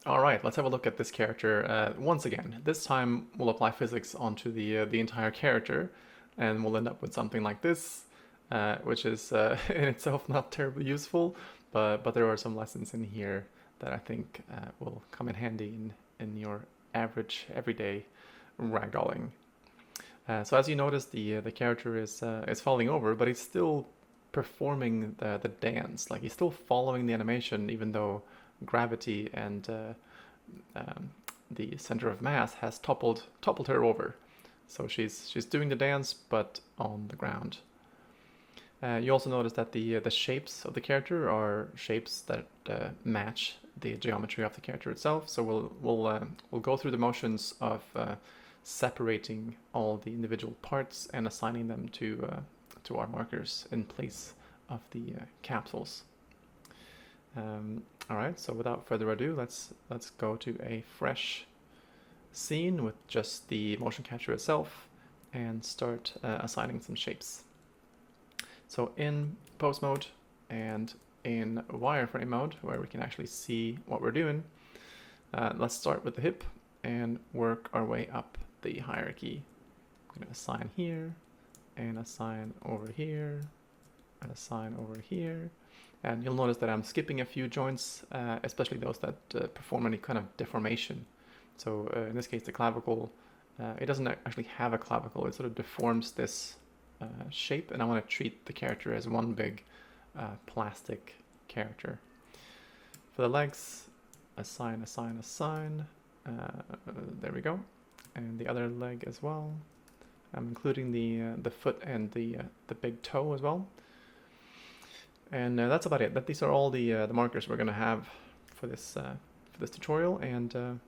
All right, let's have a look at this character once again. This time we'll apply physics onto the entire character, and we'll end up with something like this, which is in itself not terribly useful, but there are some lessons in here that I think will come in handy in your average everyday ragdolling. So as you notice, the character is falling over, but he's still performing the dance. Like he's still following the animation, even though gravity and um, the center of mass has toppled her over. So she's doing the dance, but on the ground. You also notice that the shapes of the character are shapes that match the geometry of the character itself. So we'll go through the motions of separating all the individual parts and assigning them to our markers in place of the capsules. All right, so without further ado, let's go to a fresh scene with just the motion capture itself and start assigning some shapes. So in pose mode and in wireframe mode, where we can actually see what we're doing, let's start with the hip and work our way up the hierarchy. I'm going to assign here and assign over here and assign over here. And you'll notice that I'm skipping a few joints, especially those that perform any kind of deformation. So in this case, the clavicle, it doesn't actually have a clavicle. It sort of deforms this shape, and I want to treat the character as one big plastic character. For the legs, assign, assign, assign. There we go. And the other leg as well. I'm including the foot and the big toe as well. And that's about it. These are all the markers we're going to have for this tutorial. And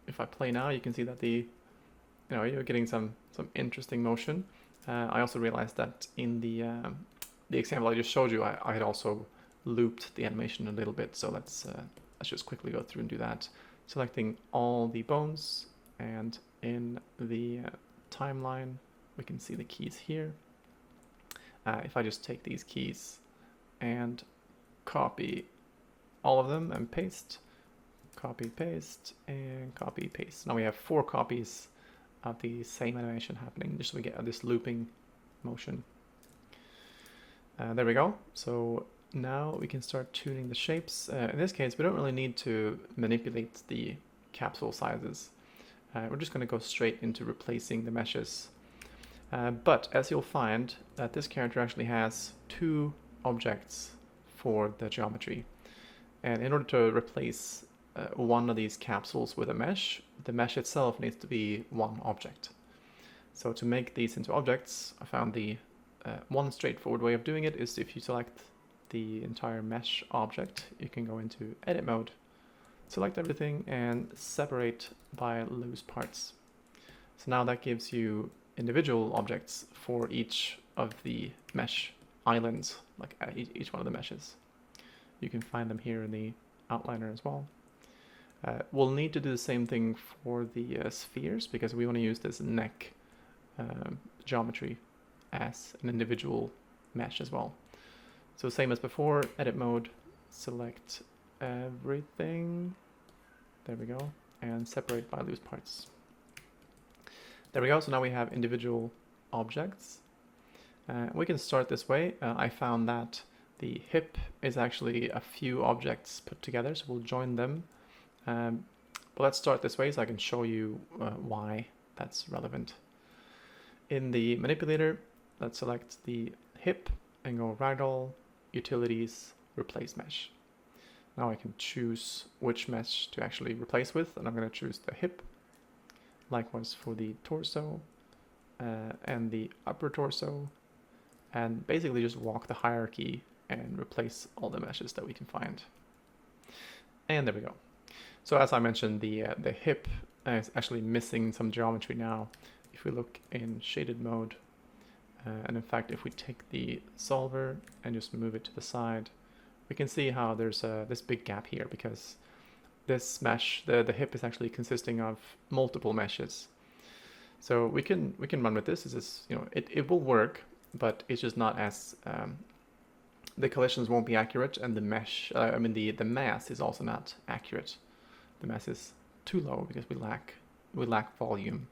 if I play now, you can see that you're getting some interesting motion. I also realized that in the example I just showed you, I had also looped the animation a little bit. So let's just quickly go through and do that. Selecting all the bones, and in the timeline, we can see the keys here. If I just take these keys and copy all of them and paste, copy, paste, and copy, paste. Now we have 4 copies of the same animation happening, just so we get this looping motion. There we go. So now we can start tuning the shapes. In this case, we don't really need to manipulate the capsule sizes. We're just going to go straight into replacing the meshes. But as you'll find, that this character actually has 2 objects for the geometry. And in order to replace one of these capsules with a mesh, the mesh itself needs to be one object. So to make these into objects, I found the one straightforward way of doing it is if you select the entire mesh object, you can go into edit mode, select everything and separate by loose parts. So now that gives you individual objects for each of the mesh islands, like each one of the meshes. You can find them here in the outliner as well. We'll need to do the same thing for the spheres, because we want to use this neck geometry as an individual mesh as well. So same as before, edit mode, select everything, there we go, and separate by loose parts. There we go, so now we have individual objects. We can start this way. I found that the hip is actually a few objects put together, so we'll join them. But let's start this way so I can show you why that's relevant. In the manipulator, let's select the hip and go Ragdoll, Utilities, Replace Mesh. Now I can choose which mesh to actually replace with, and I'm going to choose the hip. Likewise for the torso and the upper torso, and basically just walk the hierarchy and replace all the meshes that we can find. And there we go. So as I mentioned, the hip is actually missing some geometry now. If we look in shaded mode, and in fact if we take the solver and just move it to the side, we can see how there's this big gap here, because this mesh, the hip, is actually consisting of multiple meshes. So we can run with this. It will work, but it's just not as the collisions won't be accurate, and the mesh, the mass is also not accurate. the mass is too low because we lack volume.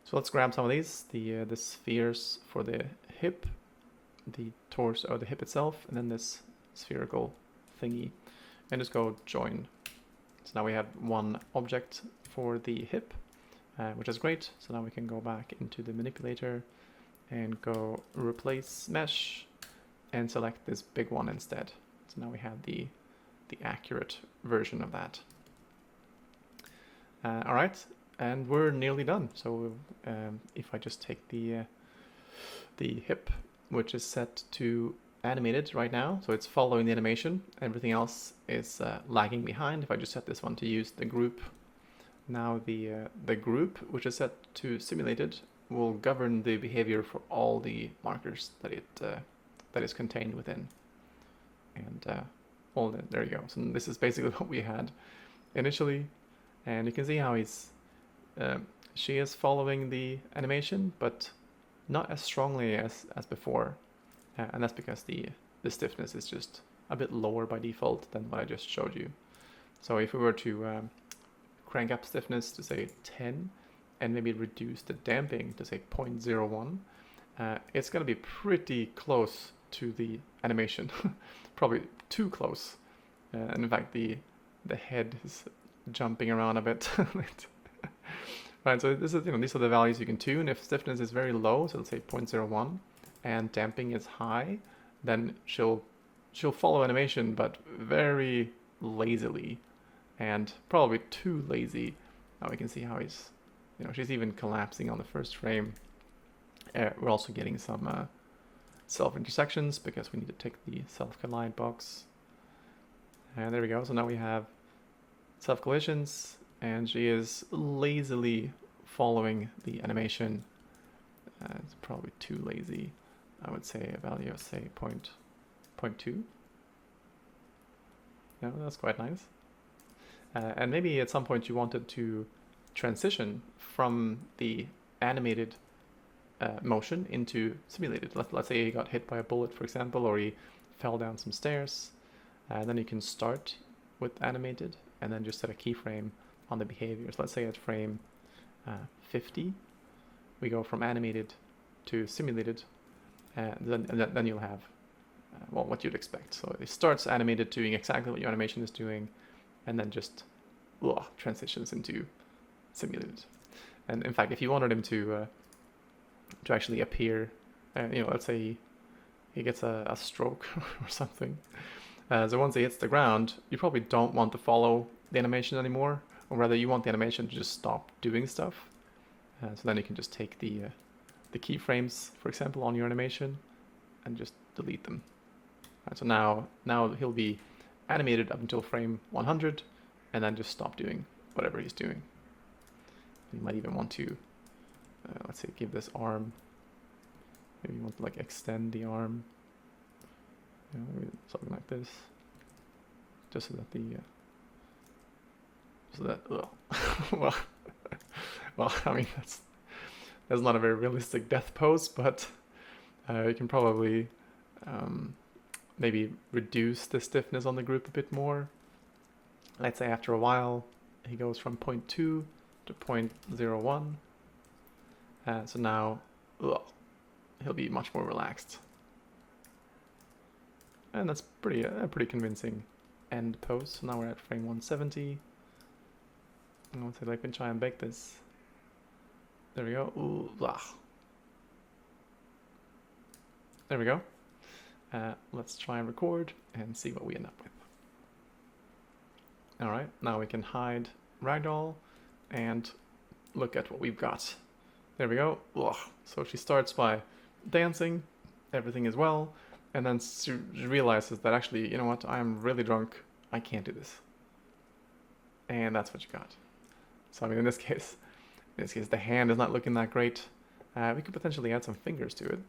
So let's grab some of these, the spheres for the hip, the torso, or the hip itself, and then this spherical thingy, and just go join. So now we have one object for the hip, which is great. So now we can go back into the manipulator and go replace mesh and select this big one instead. So now we have the accurate version of that. All right, and we're nearly done. So if I just take the hip, which is set to animated right now, so it's following the animation. Everything else is lagging behind. If I just set this one to use the group, now the group, which is set to simulated, will govern the behavior for all the markers that is contained within. And there you go. So this is basically what we had initially, and you can see how she is following the animation, but not as strongly as before. And that's because the stiffness is just a bit lower by default than what I just showed you. So if we were to crank up stiffness to say 10 and maybe reduce the damping to say 0.01, it's going to be pretty close to the animation, probably too close. And in fact, the head is jumping around a bit. Right, so this is, these are the values you can tune. If stiffness is very low, so let's say 0.01, and damping is high, then she'll follow animation, but very lazily, and probably too lazy. Now we can see how she's even collapsing on the first frame. We're also getting some self-intersections because we need to take the self-collide box. And there we go. So now we have self-collisions, and she is lazily following the animation. It's probably too lazy. I would say a value of say 0.2. No, that's quite nice. And maybe at some point you wanted to transition from the animated motion into simulated. Let's say he got hit by a bullet, for example, or he fell down some stairs. Then you can start with animated and then just set a keyframe on the behaviors. Let's say at frame 50, we go from animated to simulated, and then you'll have what you'd expect. So it starts animated doing exactly what your animation is doing, and then just transitions into simulated. And in fact, if you wanted him to actually appear, let's say he gets a stroke or something, so once he hits the ground, you probably don't want to follow the animation anymore, or rather you want the animation to just stop doing stuff. So then you can just take the keyframes, for example, on your animation and just delete them. Right, so now he'll be animated up until frame 100 and then just stop doing whatever he's doing. You might even want to, let's say, give this arm, maybe you want to extend the arm, maybe something like this, just so that well, I mean, that's not a very realistic death pose, but you can probably maybe reduce the stiffness on the group a bit more. Let's say after a while he goes from 0.2 to 0.01, so now he'll be much more relaxed, and that's pretty convincing end pose. So now we're at frame 170. And let's say we can try and bake this. There we go. Ooh, blah. There we go. Let's try and record and see what we end up with. Alright, now we can hide Ragdoll and look at what we've got. There we go. Ugh. So she starts by dancing, everything is well, and then she realizes that actually, you know what, I'm really drunk, I can't do this. And that's what you got. So I mean, in this case, the hand is not looking that great. We could potentially add some fingers to it.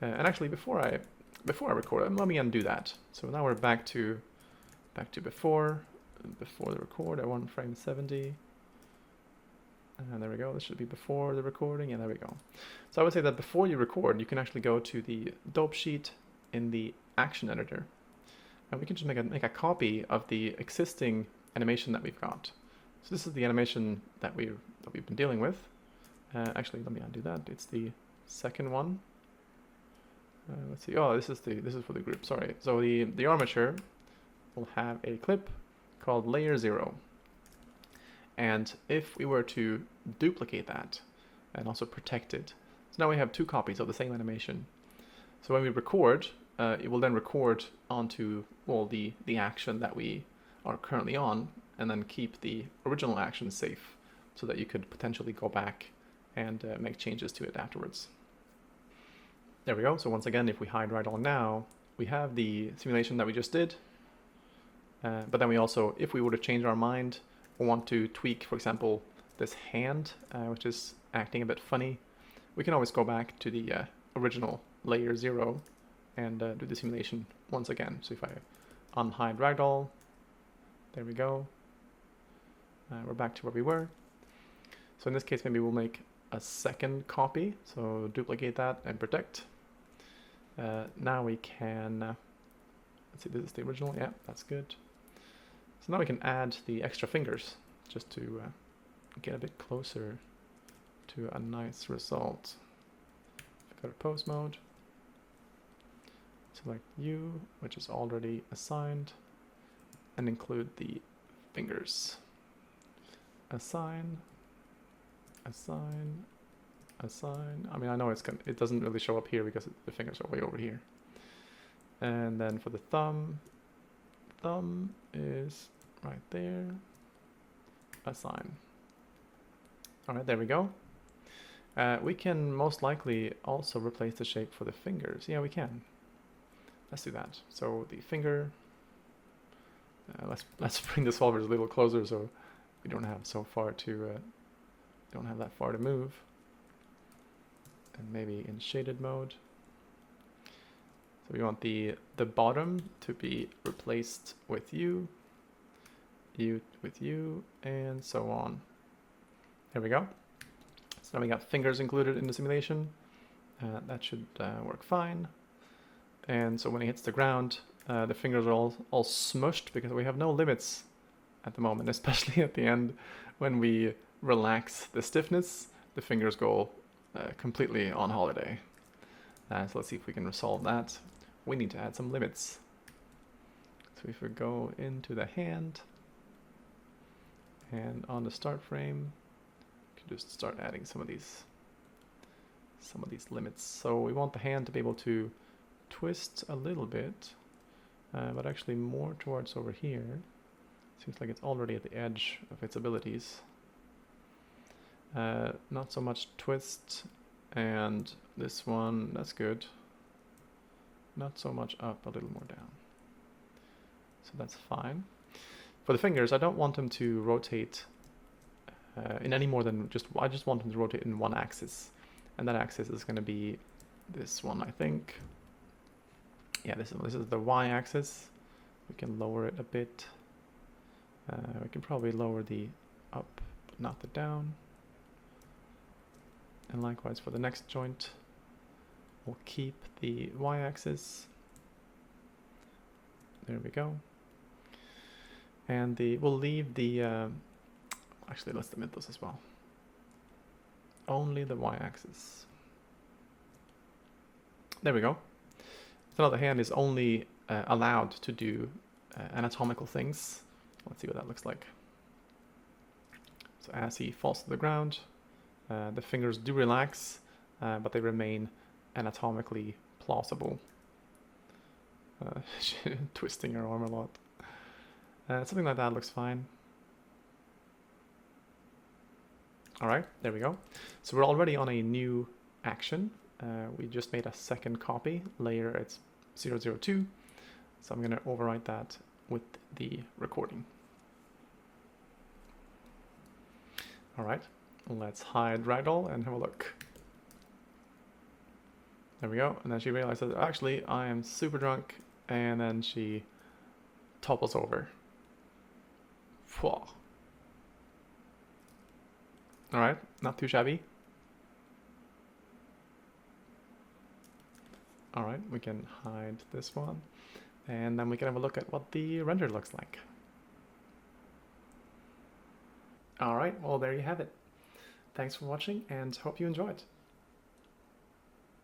And actually, before I record, let me undo that. So now we're back to before the record. I want frame 70. And there we go. This should be before the recording, and there we go. So I would say that before you record, you can actually go to the dope sheet in the action editor, and we can just make a copy of the existing animation that we've got. So this is the animation that we've been dealing with. Actually, let me undo that. It's the second one. Let's see. Oh, this is for the group. Sorry. So the armature will have a clip called layer 0. And if we were to duplicate that and also protect it, so now we have 2 copies of the same animation. So when we record, it will then record onto, well, the action that we are currently on, and then keep the original action safe so that you could potentially go back and make changes to it afterwards. There we go. So once again, if we hide Ragdoll now, we have the simulation that we just did. But then we also, if we were to change our mind, or want to tweak, for example, this hand, which is acting a bit funny, we can always go back to the original layer 0 and do the simulation once again. So if I unhide Ragdoll, there we go. We're back to where we were. So in this case, maybe we'll make a second copy. So duplicate that and protect. Now we can, let's see, this is the original. Yeah, that's good. So now we can add the extra fingers just to get a bit closer to a nice result. Go to pose mode. Select U, which is already assigned, and include the fingers. Assign, assign, assign. I mean, I know it doesn't really show up here because the fingers are way over here. And then for the thumb is right there. Assign. All right, there we go. We can most likely also replace the shape for the fingers. Yeah, we can. Let's do that. So the finger. Let's bring the solvers a little closer so we don't have that far to move. And maybe in shaded mode. So we want the bottom to be replaced with you with you, and so on. There we go. So now we got fingers included in the simulation. That should work fine. And so when it hits the ground, the fingers are all smushed because we have no limits at the moment, especially at the end when we relax the stiffness, the fingers go completely on holiday. So let's see if we can resolve that. We need to add some limits. So if we go into the hand and on the start frame, we can just start adding some of these limits. So we want the hand to be able to twist a little bit, but actually more towards over here. Seems like it's already at the edge of its abilities. Not so much twist, and this one, that's good. Not so much up, a little more down. So that's fine. For the fingers, I don't want them to rotate in any more than I just want them to rotate in one axis. And that axis is going to be this one, I think. Yeah, this is the y-axis. We can lower it a bit. We can probably lower the up, but not the down. And likewise for the next joint, we'll keep the y-axis. There we go. And we'll leave the, actually let's omit those as well. Only the y-axis. There we go. So now the hand is only allowed to do anatomical things. Let's see what that looks like. So as he falls to the ground, the fingers do relax, but they remain anatomically plausible. Twisting her arm a lot. Something like that looks fine. Alright, there we go. So we're already on a new action. We just made a second copy, layer it's 002. So I'm going to overwrite that with the recording. Alright, let's hide Ragdoll and have a look. There we go. And then she realizes, actually, I am super drunk. And then she topples over. Alright, not too shabby. Alright, we can hide this one. And then we can have a look at what the render looks like. All right, well, there you have it. Thanks for watching and hope you enjoyed.